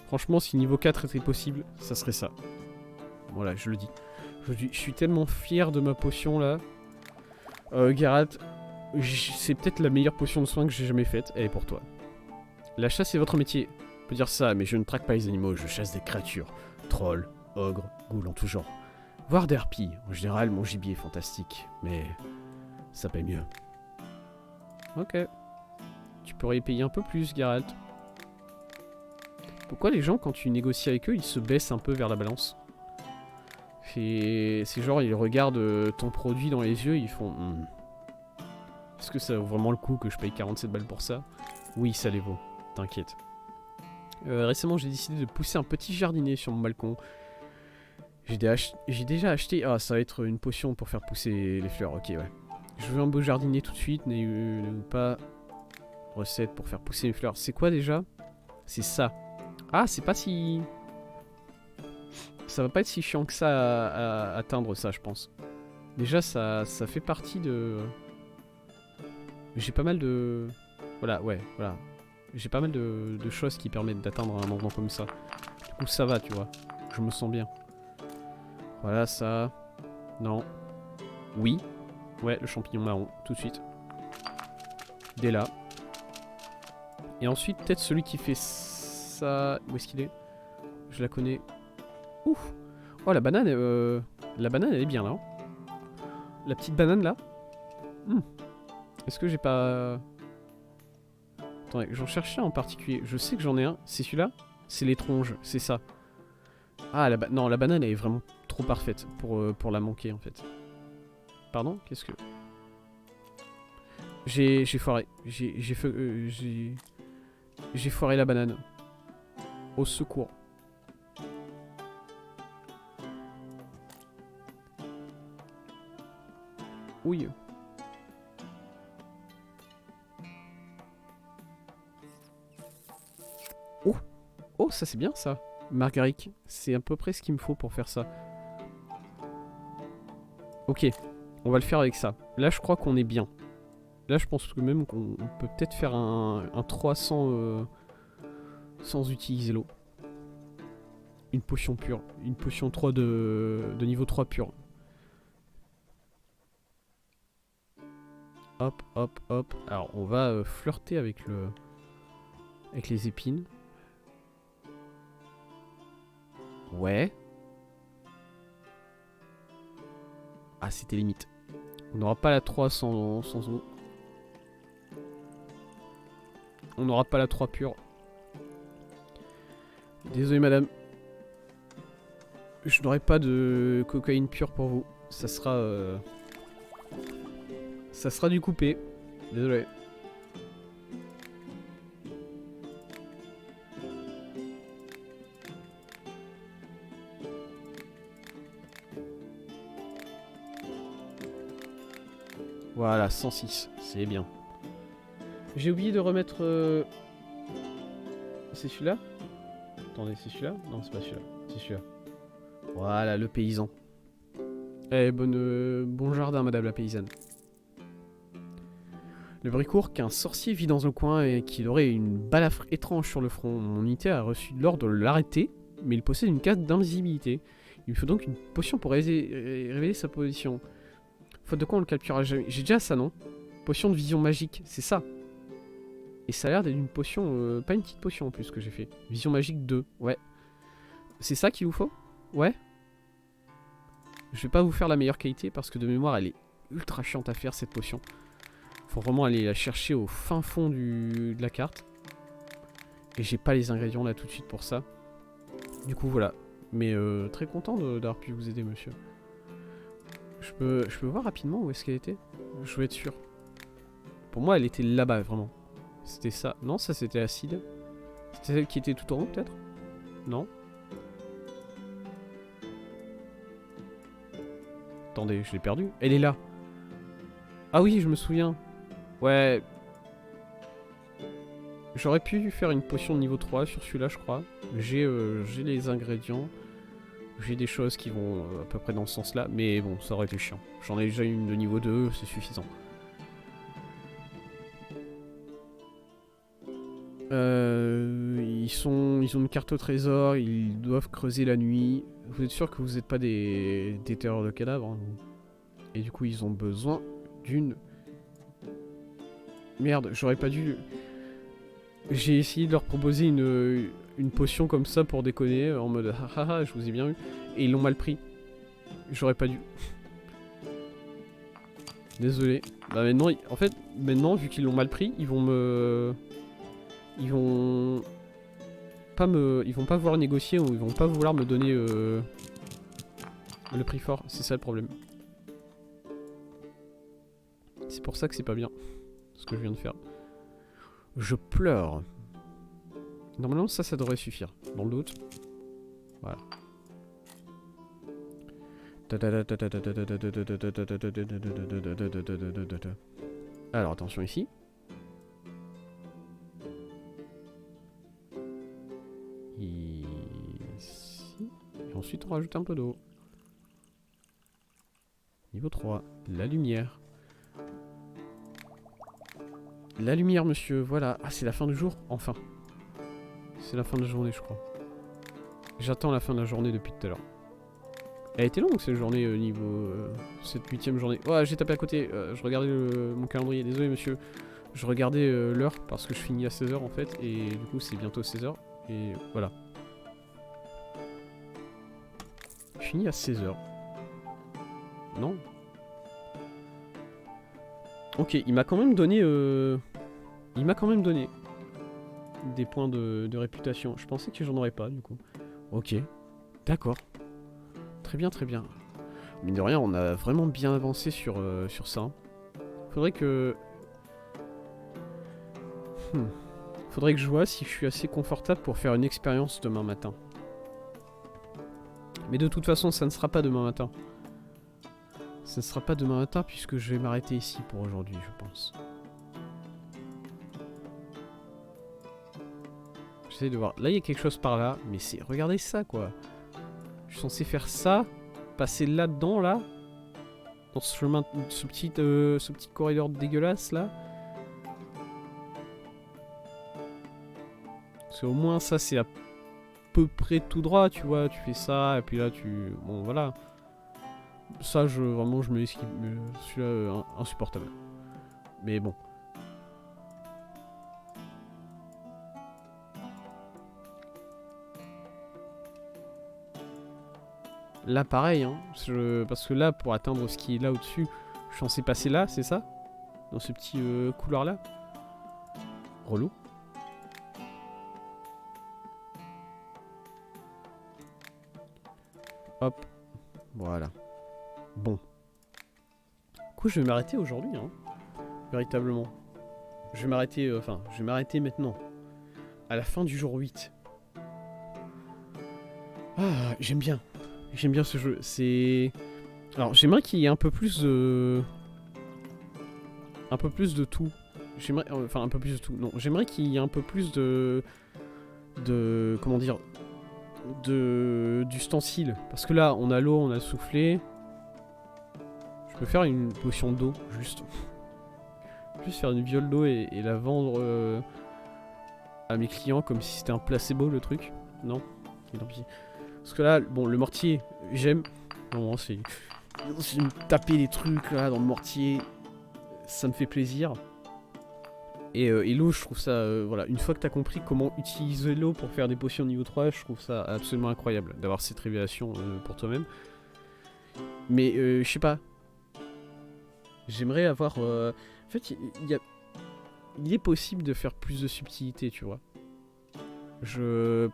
Franchement, si niveau 4 était possible, ça serait ça. Voilà, je le dis. Je suis tellement fier de ma potion là. Geralt, c'est peut-être la meilleure potion de soin que j'ai jamais faite. Elle est pour toi. La chasse est votre métier. On peut dire ça, mais je ne traque pas les animaux, je chasse des créatures. Trolls, ogres, ghouls en tout genre. Voire des harpies. En général, mon gibier est fantastique, mais ça paye mieux. Ok. Tu pourrais y payer un peu plus, Geralt. Pourquoi les gens, quand tu négocies avec eux, ils se baissent un peu vers la balance? C'est genre, ils regardent ton produit dans les yeux, ils font... Est-ce que ça vaut vraiment le coup que je paye 47 balles pour ça? Oui, ça les vaut. T'inquiète. Récemment, j'ai décidé de pousser un petit jardinet sur mon balcon. J'ai déjà acheté... Ah, ça va être une potion pour faire pousser les fleurs. Ok, ouais. Je veux un beau jardinet tout de suite. N'ayez pas recette pour faire pousser les fleurs. C'est quoi déjà? C'est ça. Ah, c'est pas si... Ça va pas être si chiant que ça à atteindre ça, je pense. Déjà, ça fait partie de... J'ai pas mal de... Voilà, ouais, voilà. J'ai pas mal de choses qui permettent d'atteindre un endroit comme ça. Du coup, ça va, tu vois. Je me sens bien. Voilà, ça... Non. Oui. Ouais, le champignon marron, tout de suite. Dès là. Et ensuite, peut-être celui qui fait ça... Où est-ce qu'il est? Je la connais. Ouf. Oh, la banane, elle est bien, là. Hein. La petite banane, là. Est-ce que j'ai pas... Attendez, j'en cherchais en particulier. Je sais que j'en ai un. C'est celui-là? C'est l'étronge, c'est ça. Ah, non, la banane, elle est vraiment trop parfaite pour la manquer, en fait. Pardon? Qu'est-ce que... J'ai foiré. J'ai foiré la banane. Au secours. Oui. Oh! Oh, ça c'est bien ça. Marguerite, c'est à peu près ce qu'il me faut pour faire ça. Ok, on va le faire avec ça. Là, je crois qu'on est bien. Là, je pense que même qu'on peut peut-être faire un 300 sans utiliser l'eau. Une potion pure. Une potion 3 de niveau 3 pur. Hop, hop, hop. Alors, on va flirter avec les épines. Ouais. Ah, c'était limite. On n'aura pas la 3 sans eau. On n'aura pas la 3 pure. Désolé, madame. Je n'aurai pas de cocaïne pure pour vous. Ça sera du coupé. Désolé. Voilà, 106. C'est bien. J'ai oublié de remettre... C'est celui-là? Attendez, c'est celui-là? Non, c'est pas celui-là. C'est celui-là. Voilà, le paysan. Eh, bon jardin, madame la paysanne. Le bruit court qu'un sorcier vit dans un coin et qu'il aurait une balafre étrange sur le front. Mon unité a reçu l'ordre de l'arrêter, mais il possède une carte d'invisibilité. Il me faut donc une potion pour révéler sa position. Faute de quoi on le capturera jamais. J'ai déjà ça, non? Potion de vision magique, c'est ça. Et ça a l'air d'être une potion, pas une petite potion en plus que j'ai fait. Vision magique 2, ouais. C'est ça qu'il vous faut? Ouais. Je vais pas vous faire la meilleure qualité parce que de mémoire elle est ultra chiante à faire cette potion. Faut vraiment aller la chercher au fin fond de la carte. Et j'ai pas les ingrédients là tout de suite pour ça. Du coup voilà. Mais très content d'avoir pu vous aider monsieur. Je peux voir rapidement où est-ce qu'elle était? Je veux être sûr. Pour moi elle était là-bas vraiment. C'était ça. Non, ça c'était acide. C'était celle qui était tout en haut peut-être? Non. Attendez, je l'ai perdue. Elle est là. Ah oui, je me souviens. Ouais. J'aurais pu faire une potion de niveau 3 sur celui-là, je crois. J'ai les ingrédients. J'ai des choses qui vont à peu près dans ce sens-là. Mais bon, ça aurait été chiant. J'en ai déjà une de niveau 2, c'est suffisant. Ils ont une carte au trésor, ils doivent creuser la nuit. Vous êtes sûr que vous n'êtes pas des terreurs de cadavres hein, et du coup ils ont besoin d'une... Merde, j'aurais pas dû... J'ai essayé de leur proposer une potion comme ça pour déconner, en mode haha, je vous ai bien eu. Et ils l'ont mal pris. J'aurais pas dû. Désolé. Bah maintenant, en fait, maintenant, vu qu'ils l'ont mal pris, ils vont me... Ils vont pas vouloir négocier ou ils vont pas vouloir me donner le prix fort. C'est ça le problème. C'est pour ça que c'est pas bien ce que je viens de faire. Je pleure. Normalement ça devrait suffire. Dans le doute. Voilà. Alors attention ici. Ici. Et ensuite on rajoute un peu d'eau. Niveau 3. La lumière. La lumière, monsieur, voilà. Ah, c'est la fin du jour? Enfin. C'est la fin de la journée, je crois. J'attends la fin de la journée depuis tout à l'heure. Elle était longue, cette journée, niveau... cette 8ème journée. Ouais, j'ai tapé à côté. Je regardais mon calendrier. Désolé, monsieur. Je regardais l'heure, parce que je finis à 16h, en fait. Et du coup, c'est bientôt 16h. Et voilà. Je finis à 16h. Non. Ok, il m'a quand même donné... Il m'a quand même donné des points de réputation. Je pensais que j'en aurais pas, du coup. Ok. D'accord. Très bien, très bien. Mine de rien, on a vraiment bien avancé sur ça. Faudrait que... Faudrait que je vois si je suis assez confortable pour faire une expérience demain matin. Mais de toute façon, ça ne sera pas demain matin. Ça ne sera pas demain matin puisque je vais m'arrêter ici pour aujourd'hui, je pense. J'essaie de voir. Là, il y a quelque chose par là, mais c'est... Regardez ça, quoi. Je suis censé faire ça, passer là-dedans, là. Dans ce chemin, ce petit corridor dégueulasse, là. Parce qu'au moins, ça, c'est à peu près tout droit, tu vois. Tu fais ça, et puis là, tu... Bon, voilà. Ça, vraiment, je me esquive. Celui-là, insupportable. Mais bon. Là, pareil, hein. Parce que là, pour atteindre ce qui est là au-dessus, je suis censé passer là, c'est ça? Dans ce petit couloir-là. Relou. Hop. Voilà. Bon. Du coup, je vais m'arrêter aujourd'hui, hein. Véritablement. Je vais m'arrêter, je vais m'arrêter maintenant. À la fin du jour 8. Ah, j'aime bien. J'aime bien ce jeu. C'est... Alors, j'aimerais qu'il y ait un peu plus de... Un peu plus de tout. J'aimerais... Enfin, un peu plus de tout. Non, j'aimerais qu'il y ait un peu plus de... Comment dire... D'ustensiles. Parce que là, on a l'eau, on a le soufflé. Je peux faire une potion d'eau, juste. Juste faire une viole d'eau et la vendre à mes clients comme si c'était un placebo, le truc. Non, tant pis. Parce que là, bon, le mortier, j'aime. Bon, c'est me taper les trucs là dans le mortier, ça me fait plaisir. Et l'eau, je trouve ça, voilà, une fois que t'as compris comment utiliser l'eau pour faire des potions niveau 3, je trouve ça absolument incroyable d'avoir cette révélation pour toi-même. Mais je sais pas. J'aimerais avoir... En fait, il est possible de faire plus de subtilité, tu vois.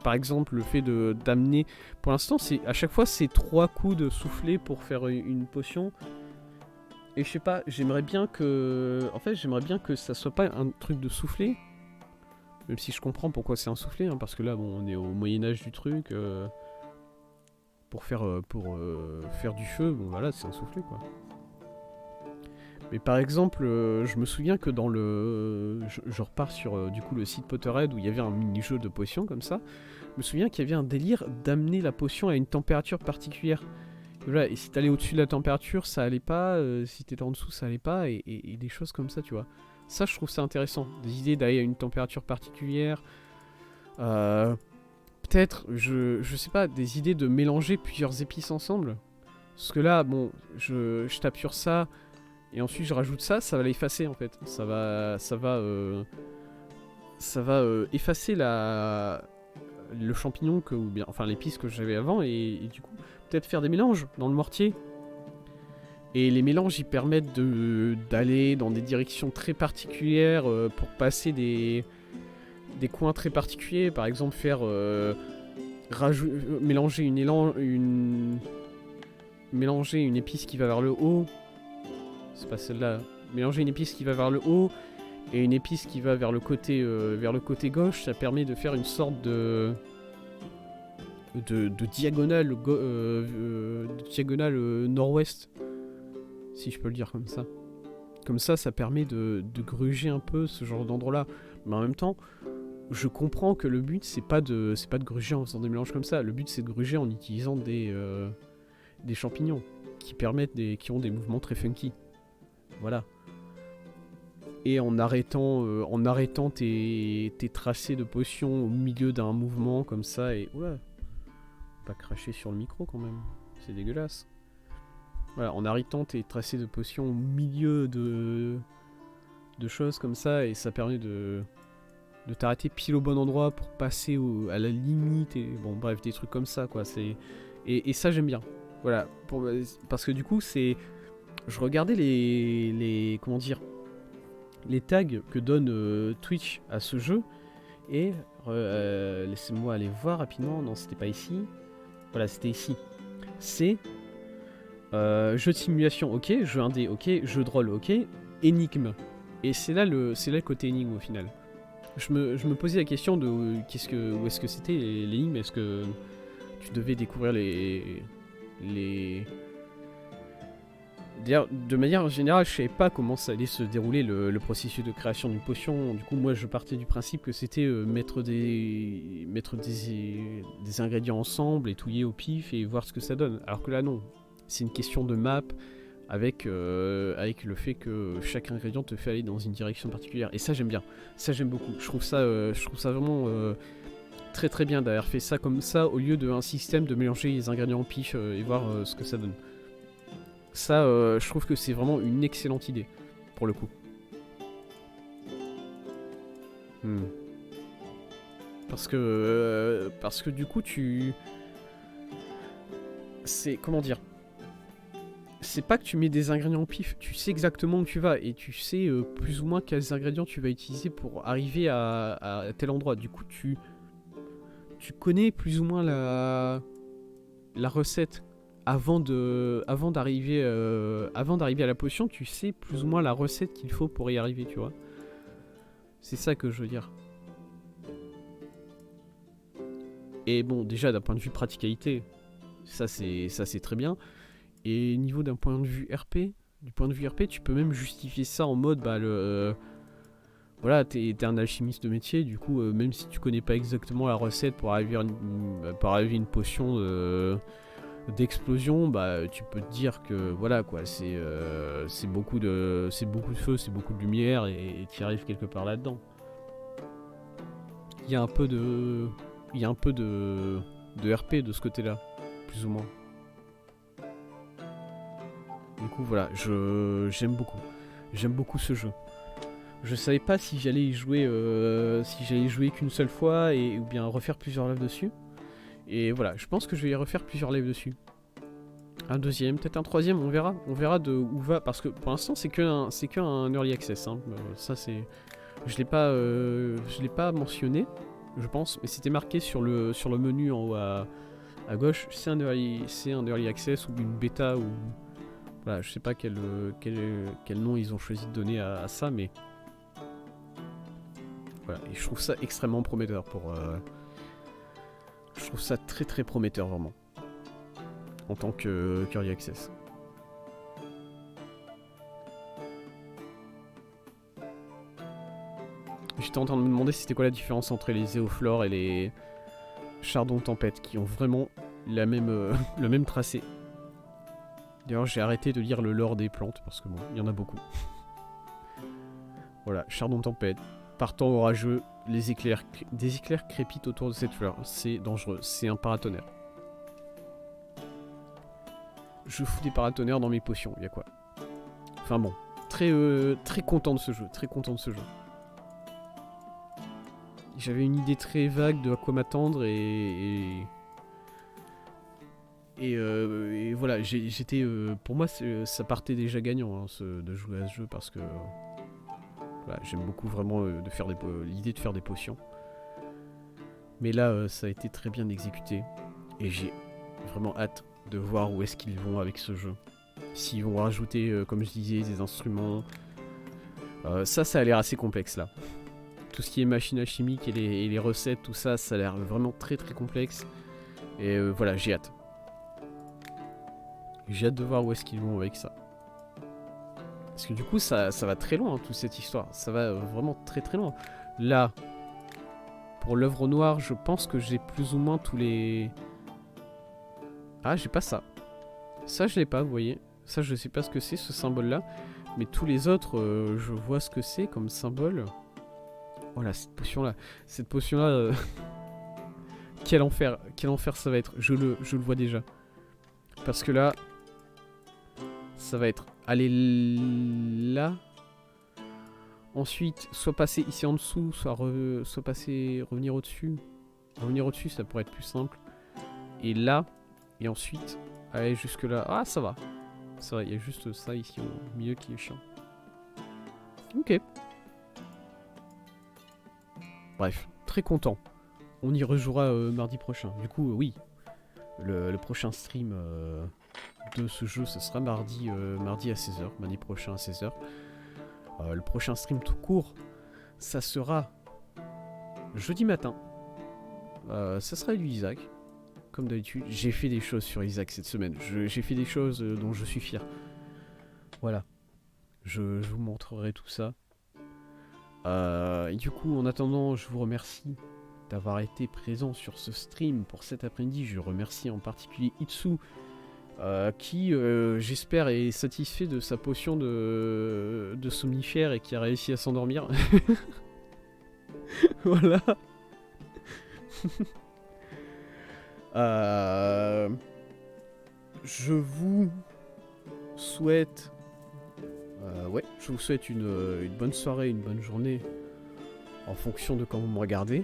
Par exemple, le fait d'amener... Pour l'instant, à chaque fois, c'est 3 coups de soufflet pour faire une potion. Et je sais pas, j'aimerais bien que... En fait, j'aimerais bien que ça soit pas un truc de soufflet. Même si je comprends pourquoi c'est un soufflet, hein, parce que là, bon, on est au Moyen-Âge du truc. Pour faire du feu, bon, voilà, c'est un soufflet, quoi. Mais par exemple, je me souviens que dans le... Je repars sur du coup le site Potterhead où il y avait un mini-jeu de potions comme ça. Je me souviens qu'il y avait un délire d'amener la potion à une température particulière. Et voilà, et si t'allais au-dessus de la température, ça allait pas. Si t'étais en dessous, ça allait pas. Et des choses comme ça, tu vois. Ça, je trouve ça intéressant. Des idées d'aller à une température particulière. Peut-être, je sais pas, des idées de mélanger plusieurs épices ensemble. Parce que là, bon, je tape sur ça... Et ensuite je rajoute ça, ça va l'effacer en fait. Ça va effacer le champignon ou bien, enfin l'épice que j'avais avant et du coup peut-être faire des mélanges dans le mortier. Et les mélanges ils permettent d'aller dans des directions très particulières pour passer des coins très particuliers. Par exemple faire mélanger une épice qui va vers le haut. C'est pas celle-là. Mélanger une épice qui va vers le haut et une épice qui va vers le côté gauche, ça permet de faire une sorte de diagonale, nord-ouest, si je peux le dire comme ça. Comme ça, ça permet de gruger un peu ce genre d'endroit-là. Mais en même temps, je comprends que le but c'est pas de gruger en faisant des mélanges comme ça. Le but c'est de gruger en utilisant des champignons. qui ont des mouvements très funky. Voilà. Et en arrêtant tes tracés de potions au milieu d'un mouvement comme ça, et oula, pas cracher sur le micro quand même, c'est dégueulasse. Voilà, en arrêtant tes tracés de potions au milieu de choses comme ça, et ça permet de t'arrêter pile au bon endroit pour passer à la limite, et bon bref, des trucs comme ça quoi, et ça j'aime bien. Voilà, parce que du coup je regardais les comment dire, les tags que donne Twitch à ce jeu, et laissez-moi aller voir rapidement, non c'était pas ici, voilà c'était ici, c'est jeu de simulation ok, jeu indé ok, jeu de rôle ok, énigme, et c'est là le côté énigme au final. Je me posais la question de où est-ce que c'était l'énigme, est-ce que tu devais découvrir D'ailleurs, de manière générale, je savais pas comment ça allait se dérouler le processus de création d'une potion. Du coup, moi, je partais du principe que c'était mettre des ingrédients ensemble, et touiller au pif et voir ce que ça donne. Alors que là, non. C'est une question de map avec le fait que chaque ingrédient te fait aller dans une direction particulière. Et ça, j'aime bien. Ça, j'aime beaucoup. Je trouve ça vraiment très très bien d'avoir fait ça comme ça au lieu d'un système de mélanger les ingrédients au pif et voir ce que ça donne. Ça, je trouve que c'est vraiment une excellente idée, pour le coup. Parce que du coup, c'est... Comment dire ? C'est pas que tu mets des ingrédients au pif, tu sais exactement où tu vas, et tu sais plus ou moins quels ingrédients tu vas utiliser pour arriver à tel endroit. Du coup, tu connais plus ou moins la recette. Avant d'arriver à la potion, tu sais plus ou moins la recette qu'il faut pour y arriver, tu vois. C'est ça que je veux dire. Et bon, déjà d'un point de vue praticalité, ça c'est très bien. Et niveau d'un point de vue RP, tu peux même justifier ça en mode voilà, t'es un alchimiste de métier, du coup même si tu connais pas exactement la recette pour arriver à une potion d'explosion, bah tu peux te dire que voilà quoi, c'est beaucoup de feu, c'est beaucoup de lumière, et tu arrives quelque part là-dedans. Il y a un peu de RP de ce côté-là, plus ou moins. Du coup voilà, j'aime beaucoup ce jeu. Je savais pas si j'allais y jouer qu'une seule fois ou bien refaire plusieurs lives dessus. Et voilà, je pense que je vais y refaire plusieurs lives dessus. Un deuxième, peut-être un troisième, on verra de où va, parce que pour l'instant c'est qu'un early access, hein. Ça c'est, je l'ai pas mentionné, je pense, mais c'était marqué sur le menu en haut à gauche, c'est un early access ou une bêta, ou voilà, je sais pas quel nom ils ont choisi de donner à ça, mais voilà, et je trouve ça extrêmement prometteur je trouve ça très très prometteur vraiment. En tant que early access. J'étais en train de me demander c'était quoi la différence entre les éoflores et les chardons tempête, qui ont vraiment le même tracé. D'ailleurs j'ai arrêté de lire le lore des plantes parce que bon, il y en a beaucoup. Voilà, chardon tempête, partant orageux, des éclairs crépitent autour de cette fleur. C'est dangereux, c'est un paratonnerre. Je fous des paratonnerres dans mes potions, y'a quoi. Enfin bon, très content de ce jeu, J'avais une idée très vague de à quoi m'attendre, et voilà, j'étais pour moi ça partait déjà gagnant, hein, de jouer à ce jeu, parce que voilà, j'aime beaucoup vraiment l'idée de faire des potions. Mais là ça a été très bien exécuté, et j'ai vraiment hâte de voir où est-ce qu'ils vont avec ce jeu. S'ils vont rajouter, comme je disais, des instruments. Ça a l'air assez complexe là. Tout ce qui est machine alchimique et les recettes, tout ça, ça a l'air vraiment très très complexe. Et voilà, j'ai hâte. J'ai hâte de voir où est-ce qu'ils vont avec ça. Parce que du coup, ça va très loin, hein, toute cette histoire. Ça va vraiment très très loin. Là, pour l'œuvre noire, je pense que j'ai plus ou moins tous les... Ah, j'ai pas ça. Ça, je l'ai pas, vous voyez. Ça, je sais pas ce que c'est, ce symbole-là. Mais tous les autres, je vois ce que c'est comme symbole. Voilà, cette potion-là. Cette potion-là... quel enfer ça va être. Je le vois déjà. Parce que là... Ça va être aller là. Ensuite, soit passer ici en dessous, soit passer, revenir au-dessus. Revenir au-dessus, ça pourrait être plus simple. Et là, et ensuite, aller jusque là. Ah, ça va. Ça va, il y a juste ça ici au milieu qui est chiant. Ok. Bref, très content. On y rejouera mardi prochain. Du coup, oui. Le prochain stream de ce jeu, ce sera mardi à 16h. Mardi prochain à 16h. Le prochain stream tout court, ça sera jeudi matin. Ça sera du Isaac. Comme d'habitude, j'ai fait des choses sur Isaac cette semaine. J'ai fait des choses dont je suis fier. Voilà. Je vous montrerai tout ça. Et du coup, en attendant, je vous remercie d'avoir été présent sur ce stream pour cet après-midi. Je remercie en particulier Itsu, qui, j'espère, est satisfait de sa potion de somnifère et qui a réussi à s'endormir. Voilà. Je vous souhaite... je vous souhaite une bonne soirée, une bonne journée, en fonction de quand vous me regardez.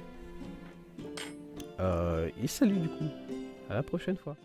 Et salut du coup, à la prochaine fois.